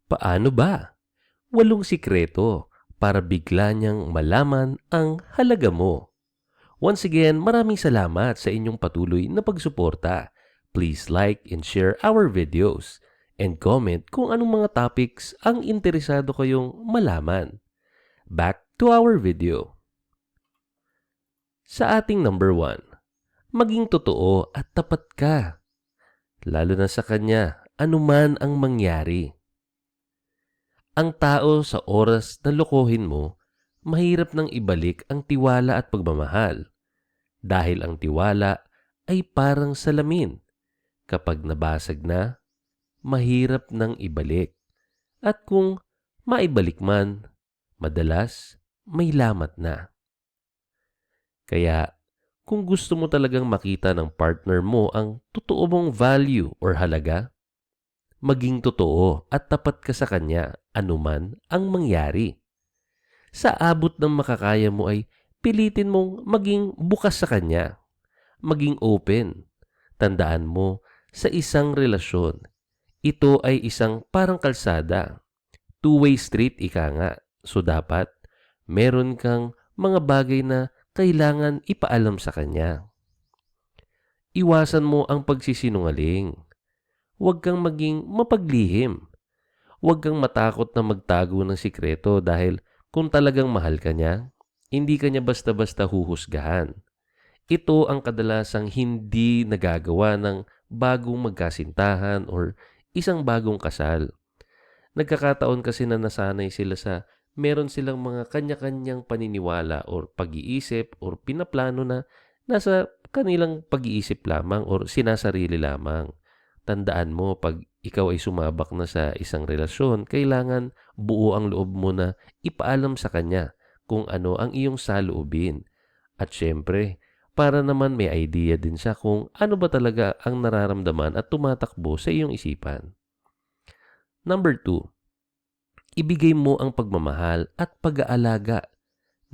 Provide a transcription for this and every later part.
Paano ba? 8 sikreto para bigla niyang malaman ang halaga mo. Once again, maraming salamat sa inyong patuloy na pagsuporta. Please like and share our videos and comment kung anong mga topics ang interesado kayong malaman. Back to our video. Sa ating number 1, maging totoo at tapat ka, lalo na sa kanya, anuman ang mangyari. Ang tao sa oras na lokohin mo, mahirap nang ibalik ang tiwala at pagmamahal. Dahil ang tiwala ay parang salamin. Kapag nabasag na, mahirap nang ibalik. At kung maibalik man, madalas may lamat na. Kaya kung gusto mo talagang makita ng partner mo ang totoo mong value or halaga, maging totoo at tapat ka sa kanya anuman ang mangyari. Sa abot ng makakaya mo ay pilitin mong maging bukas sa kanya, maging open. Tandaan mo, sa isang relasyon, ito ay isang parang kalsada. Two-way street ika nga. So dapat, meron kang mga bagay na kailangan ipaalam sa kanya. Iwasan mo ang pagsisinungaling. Huwag kang maging mapaglihim. Huwag kang matakot na magtago ng sikreto dahil kung talagang mahal ka niya, hindi ka niya basta-basta huhusgahan. Ito ang kadalasang hindi nagagawa ng bagong magkasintahan or isang bagong kasal. Nagkakataon kasi na nasanay sila sa meron silang mga kanya-kanyang paniniwala or pag-iisip or pinaplano na nasa kanilang pag-iisip lamang or sinasarili lamang. Tandaan mo, pag ikaw ay sumabak na sa isang relasyon, kailangan buo ang loob mo na ipaalam sa kanya kung ano ang iyong saloobin. At syempre, para naman may idea din siya kung ano ba talaga ang nararamdaman at tumatakbo sa iyong isipan. Number 2, ibigay mo ang pagmamahal at pag-aalaga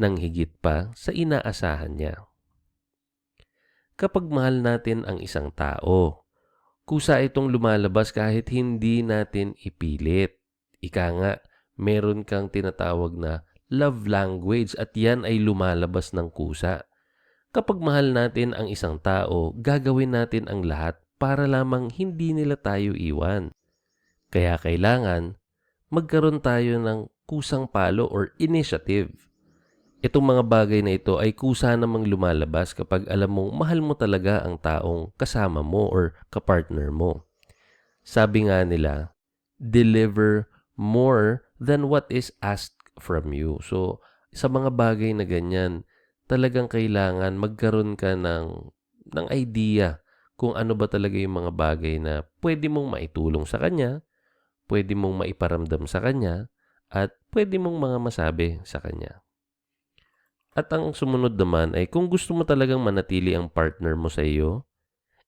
ng higit pa sa inaasahan niya. Kapag mahal natin ang isang tao, kusa itong lumalabas kahit hindi natin ipilit. Ika nga, meron kang tinatawag na love language at yan ay lumalabas ng kusa. Kapag mahal natin ang isang tao, gagawin natin ang lahat para lamang hindi nila tayo iwan. Kaya kailangan magkaroon tayo ng kusang palo or initiative. Itong mga bagay na ito ay kusa namang lumalabas kapag alam mong mahal mo talaga ang taong kasama mo or kapartner mo. Sabi nga nila, deliver more than what is asked from you. So, sa mga bagay na ganyan, talagang kailangan magkaroon ka ng idea kung ano ba talaga yung mga bagay na pwede mong maitulong sa kanya, pwede mong maiparamdam sa kanya, at pwede mong mga masabi sa kanya. At ang sumunod naman ay kung gusto mo talagang manatili ang partner mo sa iyo,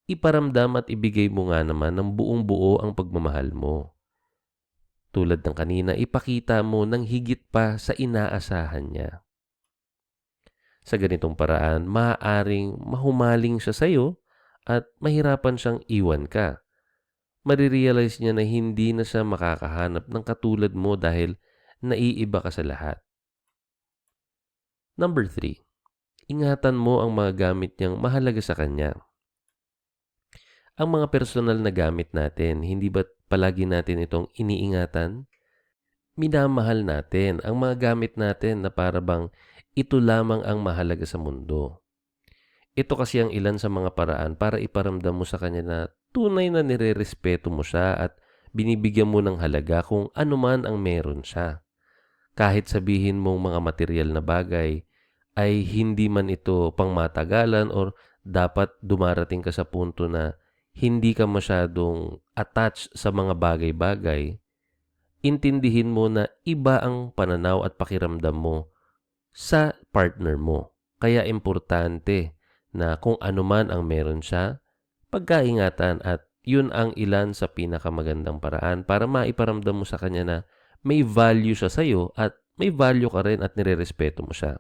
iparamdam at ibigay mo nga naman ng buong buo ang pagmamahal mo. Tulad ng kanina, ipakita mo ng higit pa sa inaasahan niya. Sa ganitong paraan, maaaring mahumaling siya sa iyo at mahirapan siyang iwan ka. Marirealize niya na hindi na siya makakahanap ng katulad mo dahil naiiba ka sa lahat. Number 3, ingatan mo ang mga gamit niyang mahalaga sa kanya. Ang mga personal na gamit natin, hindi ba't palagi natin itong iniingatan? Minamahal natin ang mga gamit natin na para bang ito lamang ang mahalaga sa mundo. Ito kasi ang ilan sa mga paraan para iparamdam mo sa kanya na tunay na nirerespeto mo siya at binibigyan mo ng halaga kung ano man ang meron siya. Kahit sabihin mong mga material na bagay, ay hindi man ito pangmatagalan or dapat dumarating ka sa punto na hindi ka masyadong attached sa mga bagay-bagay, intindihin mo na iba ang pananaw at pakiramdam mo sa partner mo. Kaya importante na kung ano man ang meron siya, pagkaingatan at yun ang ilan sa pinakamagandang paraan para maiparamdam mo sa kanya na may value siya sa'yo at may value ka rin at nirerespeto mo siya.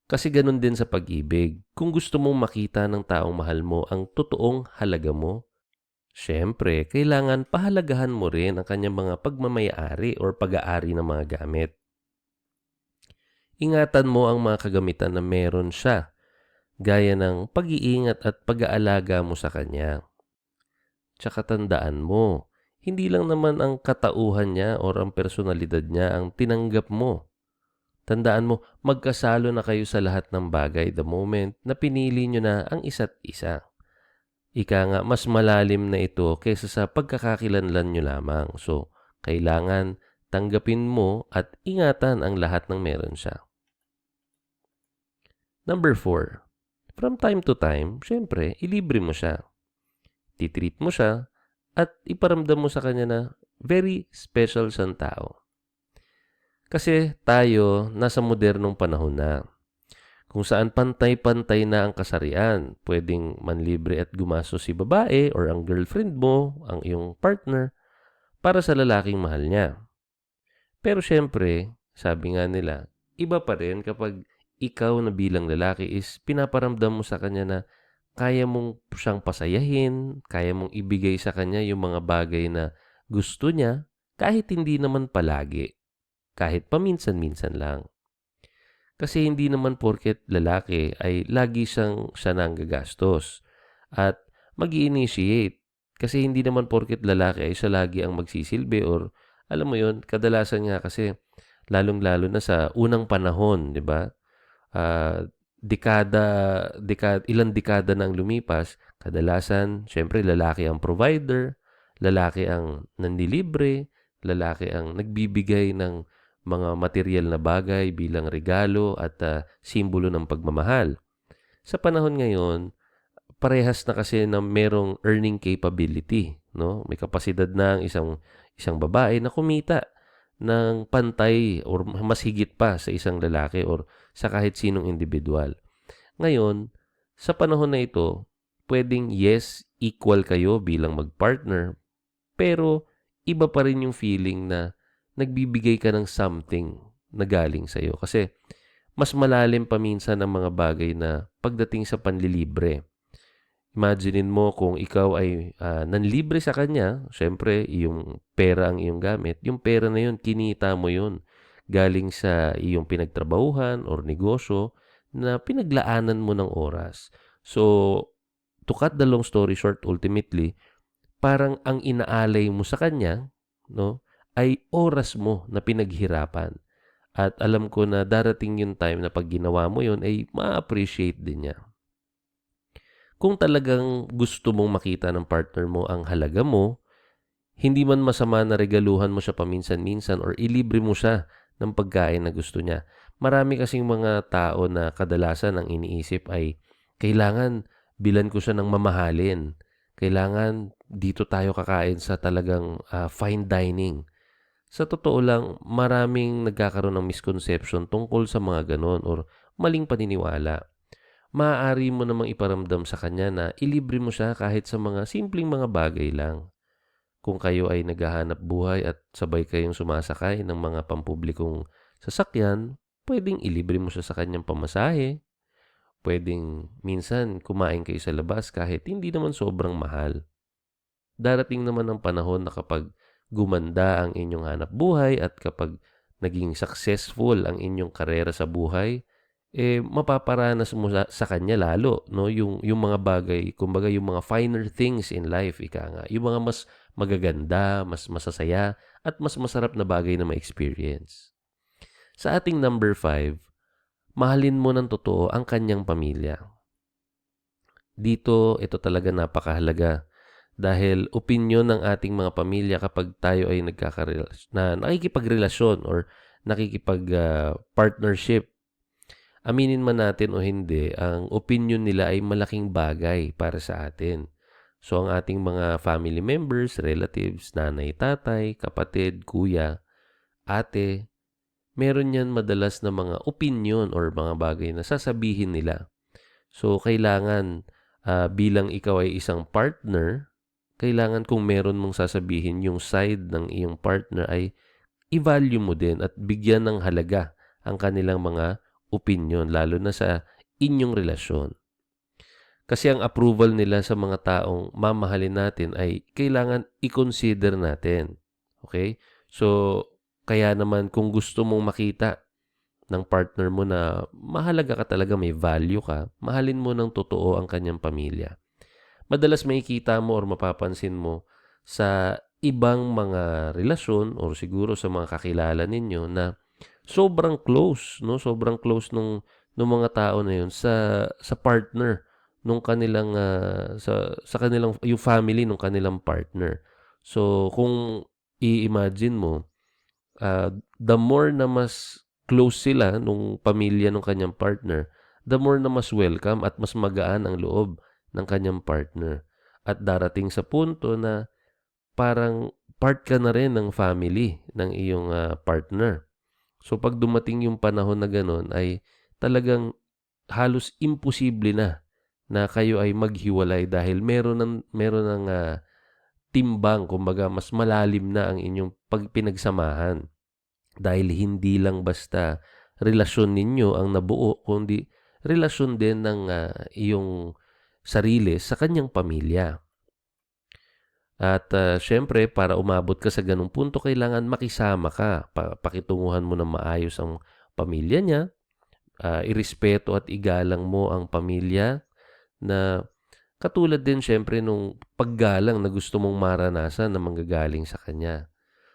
Kasi ganun din sa pag-ibig. Kung gusto mong makita ng taong mahal mo ang totoong halaga mo, Siyempre, kailangan pahalagahan mo rin ang kanyang mga pagmamayari or pag-aari ng mga gamit. Ingatan mo ang mga kagamitan na meron siya, gaya ng pag-iingat at pag-aalaga mo sa kanya. Tsaka tandaan mo, hindi lang naman ang katauhan niya or ang personalidad niya ang tinanggap mo. Tandaan mo, magkasalo na kayo sa lahat ng bagay the moment na pinili nyo na ang isa't isa. Ika nga, mas malalim na ito kaysa sa pagkakakilanlan nyo lamang. So, kailangan tanggapin mo at ingatan ang lahat ng meron siya. Number 4. From time to time, syempre, ilibre mo siya. Titreat mo siya at iparamdam mo sa kanya na very special siyang tao. Kasi tayo nasa modernong panahon na kung saan pantay-pantay na ang kasarian. Pwedeng manlibre at gumastos si babae or ang girlfriend mo, ang iyong partner, para sa lalaking mahal niya. Pero syempre, sabi nga nila, iba pa rin kapag ikaw na bilang lalaki is pinaparamdam mo sa kanya na kaya mong siyang pasayahin, kaya mong ibigay sa kanya yung mga bagay na gusto niya, kahit hindi naman palagi, kahit paminsan-minsan lang. Kasi hindi naman porket lalaki ay lagi siya nang gagastos at mag-i-initiate. Kasi hindi naman porket lalaki ay siya lagi ang magsisilbi or alam mo yon, kadalasan nga kasi lalong-lalo na sa unang panahon, 'di ba? Ah, ilang dekada nang lumipas, kadalasan syempre lalaki ang provider, lalaki ang nanlilibre, lalaki ang nagbibigay ng mga material na bagay bilang regalo at simbolo ng pagmamahal. Sa panahon ngayon, parehas na kasi na merong earning capability, no? May kapasidad na ang isang babae na kumita ng pantay or mas higit pa sa isang lalaki or sa kahit sinong individual. Ngayon, sa panahon na ito, pwedeng yes, equal kayo bilang magpartner, pero iba pa rin yung feeling na nagbibigay ka ng something na galing sa'yo. Kasi mas malalim pa minsan ang mga bagay na pagdating sa panlilibre. Imaginein mo kung ikaw ay nanlibre sa kanya, syempre yung pera ang iyong gamit, yung pera na yun, kinita mo yun galing sa iyong pinagtrabahuhan or negosyo na pinaglaanan mo ng oras. So, to cut the long story short, ultimately, parang ang inaalay mo sa kanya, no, ay oras mo na pinaghirapan. At alam ko na darating yung time na pag ginawa mo yun, ay ma-appreciate din niya. Kung talagang gusto mong makita ng partner mo ang halaga mo, hindi man masama na regaluhan mo siya paminsan-minsan or ilibre mo siya ng pagkain na gusto niya. Marami kasing mga tao na kadalasan ang iniisip ay kailangan bilan ko siya ng mamahalin. Kailangan dito tayo kakain sa talagang fine dining. Sa totoo lang, maraming nagkakaroon ng misconception tungkol sa mga ganon or maling paniniwala. Maaari mo namang iparamdam sa kanya na ilibre mo siya kahit sa mga simpleng mga bagay lang. Kung kayo ay naghahanap buhay at sabay kayong sumasakay ng mga pampublikong sasakyan, pwedeng ilibre mo siya sa kanyang pamasahe. Pwedeng minsan kumain kayo sa labas kahit hindi naman sobrang mahal. Darating naman ang panahon na kapag gumanda ang inyong hanap buhay at kapag naging successful ang inyong karera sa buhay, mapaparanas mo sa kanya lalo, no? Yung mga bagay, kumbaga yung mga finer things in life, ika nga. Yung mga mas magaganda, mas masasaya, at mas masarap na bagay na ma-experience. Sa ating number 5, mahalin mo ng totoo ang kanyang pamilya. Dito, ito talaga napakahalaga dahil opinyon ng ating mga pamilya kapag tayo ay nakikipagrelasyon or nakikipag-partnership. Aminin man natin o hindi, ang opinyon nila ay malaking bagay para sa atin. So, ang ating mga family members, relatives, nanay, tatay, kapatid, kuya, ate, meron yan madalas na mga opinion or mga bagay na sasabihin nila. So, kailangan bilang ikaw ay isang partner, kailangan kung meron mong sasabihin yung side ng iyong partner ay i-value mo din at bigyan ng halaga ang kanilang mga opinion, lalo na sa inyong relasyon. Kasi ang approval nila sa mga taong mamahalin natin ay kailangan i-consider natin. Okay? So, kaya naman kung gusto mong makita ng partner mo na mahalaga ka talaga, may value ka, mahalin mo ng totoo ang kanyang pamilya. Madalas makikita mo or mapapansin mo sa ibang mga relasyon or siguro sa mga kakilala ninyo na sobrang close, no? Sobrang close nung mga tao na 'yun sa partner nung kanilang sa kanilang yung family nung kanilang partner. So, kung i-imagine mo, the more na mas close sila nung pamilya nung kanyang partner, the more na mas welcome at mas magaan ang loob ng kanyang partner. At darating sa punto na parang part ka na rin ng family ng iyong partner. So pag dumating yung panahon na gano'n ay talagang halos imposible na kayo ay maghiwalay dahil meron ng timbang, kumbaga mas malalim na ang inyong pinagsamahan. Dahil hindi lang basta relasyon ninyo ang nabuo, kundi relasyon din ng iyong sarili sa kanyang pamilya. At siyempre, para umabot ka sa ganung punto, kailangan makisama ka. Pakitunguhan mo ng maayos ang pamilya niya, irespeto at igalang mo ang pamilya na katulad din siyempre nung paggalang na gusto mong maranasan na manggagaling sa kanya.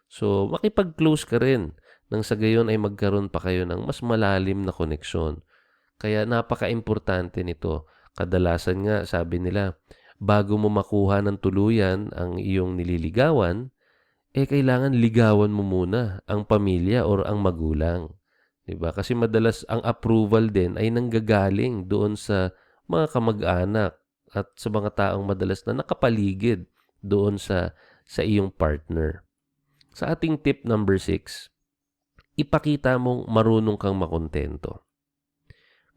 So, makipag-close ka rin nang sa gayon ay magkaroon pa kayo ng mas malalim na koneksyon. Kaya napaka-importante nito. Kadalasan nga, sabi nila, bago mo makuha ng tuluyan ang iyong nililigawan, kailangan ligawan mo muna ang pamilya or ang magulang. 'Di ba? Kasi madalas ang approval din ay nanggagaling doon sa mga kamag-anak at sa mga taong madalas na nakapaligid doon sa iyong partner. Sa ating tip number 6, ipakita mong marunong kang makontento.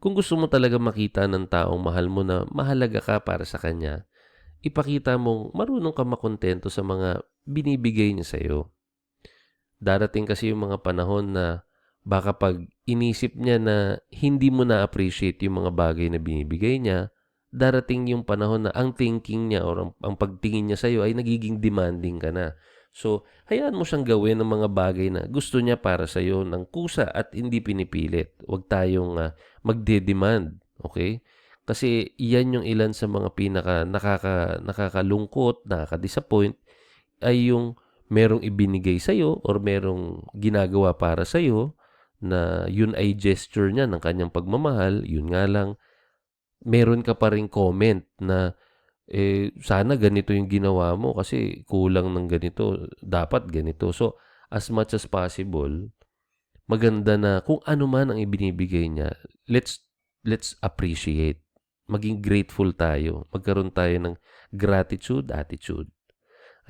Kung gusto mo talaga makita ng taong mahal mo na mahalaga ka para sa kanya, ipakita mong marunong kang makontento sa mga binibigay niya sa'yo. Darating kasi yung mga panahon na baka pag inisip niya na hindi mo na-appreciate yung mga bagay na binibigay niya, darating yung panahon na ang thinking niya or ang pagtingin niya sa'yo ay nagiging demanding ka na. So, hayaan mo siyang gawin ng mga bagay na gusto niya para sa'yo ng kusa at hindi pinipilit. Huwag tayong magde-demand, okay? Kasi iyan yung ilan sa mga nakakalungkot, nakaka-disappoint ay yung merong ibinigay sa'yo or merong ginagawa para sa'yo na yun ay gesture niya ng kanyang pagmamahal, yun nga lang, meron ka pa ring comment na sana ganito yung ginawa mo kasi kulang ng ganito, dapat ganito. So, as much as possible, maganda na kung ano man ang ibinibigay niya, let's appreciate. Maging grateful tayo. Magkaroon tayo ng gratitude attitude.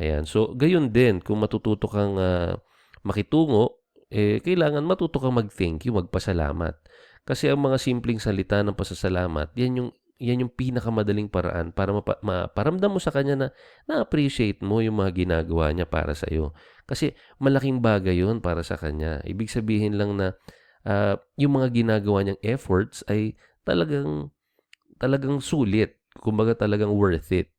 Ayan. So, gayon din, kung matututo kang makitungo, kailangan matuto kang mag-thank you, magpasalamat. Kasi ang mga simpleng salita ng pasasalamat, yan yung pinakamadaling paraan para maparamdam mo sa kanya na na-appreciate mo yung mga ginagawa niya para sa iyo. Kasi malaking bagay yun para sa kanya. Ibig sabihin lang na yung mga ginagawa niyang efforts ay talagang sulit. Kumbaga talagang worth it.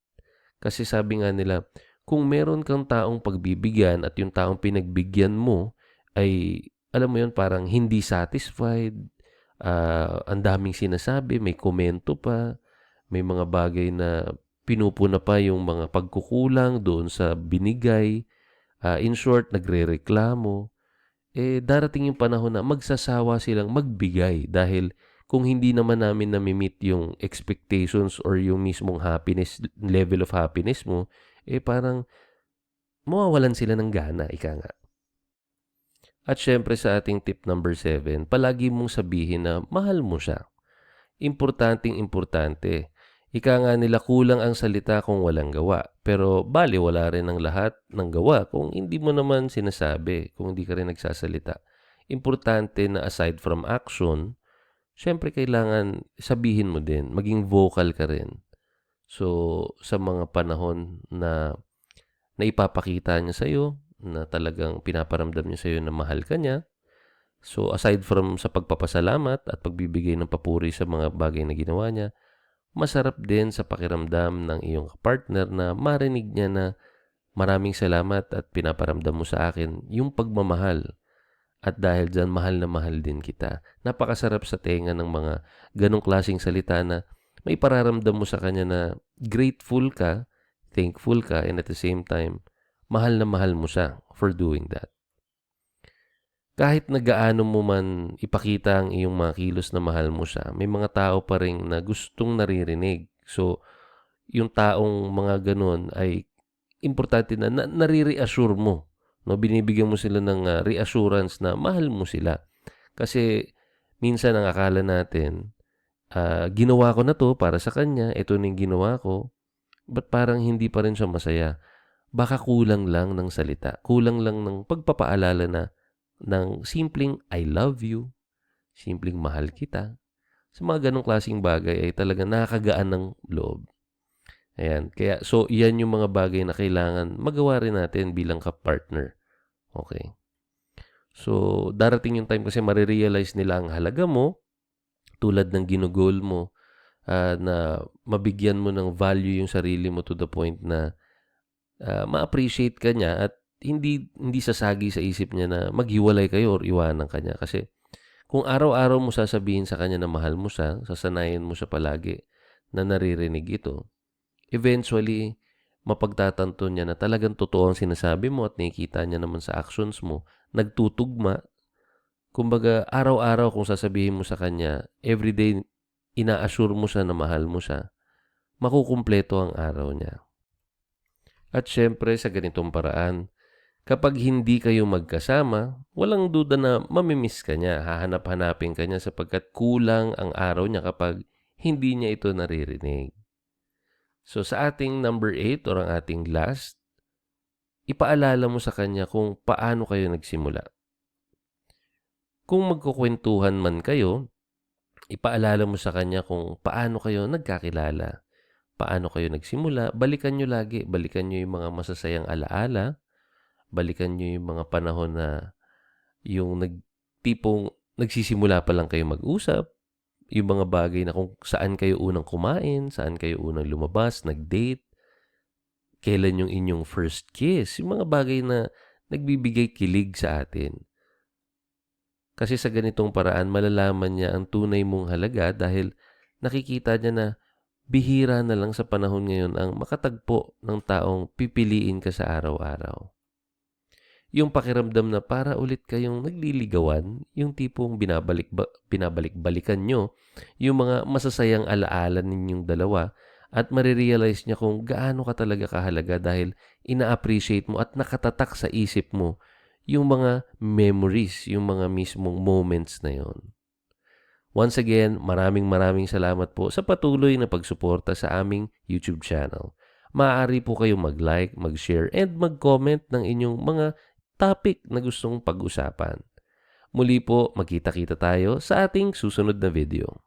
Kasi sabi nga nila, kung meron kang taong pagbibigyan at yung taong pinagbigyan mo ay, alam mo yun, parang hindi satisfied, ang daming sinasabi, may komento pa, may mga bagay na pinupuna pa yung mga pagkukulang doon sa binigay, in short, nagrereklamo, darating yung panahon na magsasawa silang magbigay dahil kung hindi naman namin nami-meet yung expectations or yung mismong happiness, level of happiness mo, parang mawawalan sila ng gana, ika nga. At syempre sa ating tip number 7, palagi mong sabihin na mahal mo siya. Importanteng importante. Ika nga nila, kulang ang salita kung walang gawa. Pero wala rin ang lahat ng gawa kung hindi mo naman sinasabi, kung hindi ka rin nagsasalita. Importante na aside from action, syempre kailangan sabihin mo din, maging vocal ka rin. So, sa mga panahon na ipapakita niya sa'yo, na talagang pinaparamdam niya sa'yo na mahal ka niya. So, aside from sa pagpapasalamat at pagbibigay ng papuri sa mga bagay na ginawa niya, masarap din sa pakiramdam ng iyong partner na marinig niya na maraming salamat at pinaparamdam mo sa akin yung pagmamahal. At dahil dyan, mahal na mahal din kita. Napakasarap sa tenga ng mga ganong klaseng salita na may pararamdam mo sa kanya na grateful ka, thankful ka, and at the same time, mahal na mahal mo siya for doing that. Kahit na gaano mo man ipakita ang iyong mga kilos na mahal mo siya, may mga tao pa rin na gustong naririnig. So, yung taong mga ganon ay importante na nare-reassure mo. No? Binibigyan mo sila ng reassurance na mahal mo sila. Kasi minsan ang akala natin, ginawa ko na to para sa kanya, ito na yung ginawa ko, but parang hindi pa rin siya masaya. Baka kulang lang ng salita, kulang lang ng pagpapaalala na ng simpleng I love you, simpleng mahal kita. Sa mga ganong klaseng bagay ay talaga nakakagaan ng loob. Ayan. Kaya, so, yan yung mga bagay na kailangan magawa rin natin bilang ka-partner. Okay. So, darating yung time kasi marirealize nila ang halaga mo, tulad ng ginugol mo, na mabigyan mo ng value yung sarili mo to the point na ma-appreciate ka niya at hindi sasagi sa isip niya na maghiwalay kayo or iwanan ka niya. Kasi kung araw-araw mo sasabihin sa kanya na mahal mo siya, sasanayin mo siya palagi na naririnig ito, eventually, mapagtatanto niya na talagang totoo ang sinasabi mo at nakikita niya naman sa actions mo, nagtutugma. Kumbaga, araw-araw kung sasabihin mo sa kanya, everyday ina-assure mo siya na mahal mo siya, makukumpleto ang araw niya. At syempre, sa ganitong paraan, kapag hindi kayo magkasama, walang duda na mamimiss ka niya, hahanap-hanapin ka niya sapagkat kulang ang araw niya kapag hindi niya ito naririnig. So sa ating number 8 or ang ating last, ipaalala mo sa kanya kung paano kayo nagsimula. Kung magkukwentuhan man kayo, ipaalala mo sa kanya kung paano kayo nagkakilala, paano kayo nagsimula, balikan nyo lagi, balikan nyo yung mga masasayang alaala, balikan nyo yung mga panahon na yung tipong nagsisimula pa lang kayo mag-usap, yung mga bagay na kung saan kayo unang kumain, saan kayo unang lumabas, nag-date, kailan yung inyong first kiss, yung mga bagay na nagbibigay kilig sa atin. Kasi sa ganitong paraan, malalaman niya ang tunay mong halaga dahil nakikita niya na bihira na lang sa panahon ngayon ang makatagpo ng taong pipiliin ka sa araw-araw. Yung pakiramdam na para ulit kayong nagliligawan, yung tipong binabalik-balikan nyo, yung mga masasayang alaala ninyong dalawa at marirealize niya kung gaano ka talaga kahalaga dahil ina-appreciate mo at nakatatak sa isip mo yung mga memories, yung mga mismong moments na yon. Once again, maraming salamat po sa patuloy na pagsuporta sa aming YouTube channel. Maaari po kayong mag-like, mag-share, and mag-comment ng inyong mga topic na gustong pag-usapan. Muli po, magkita-kita tayo sa ating susunod na video.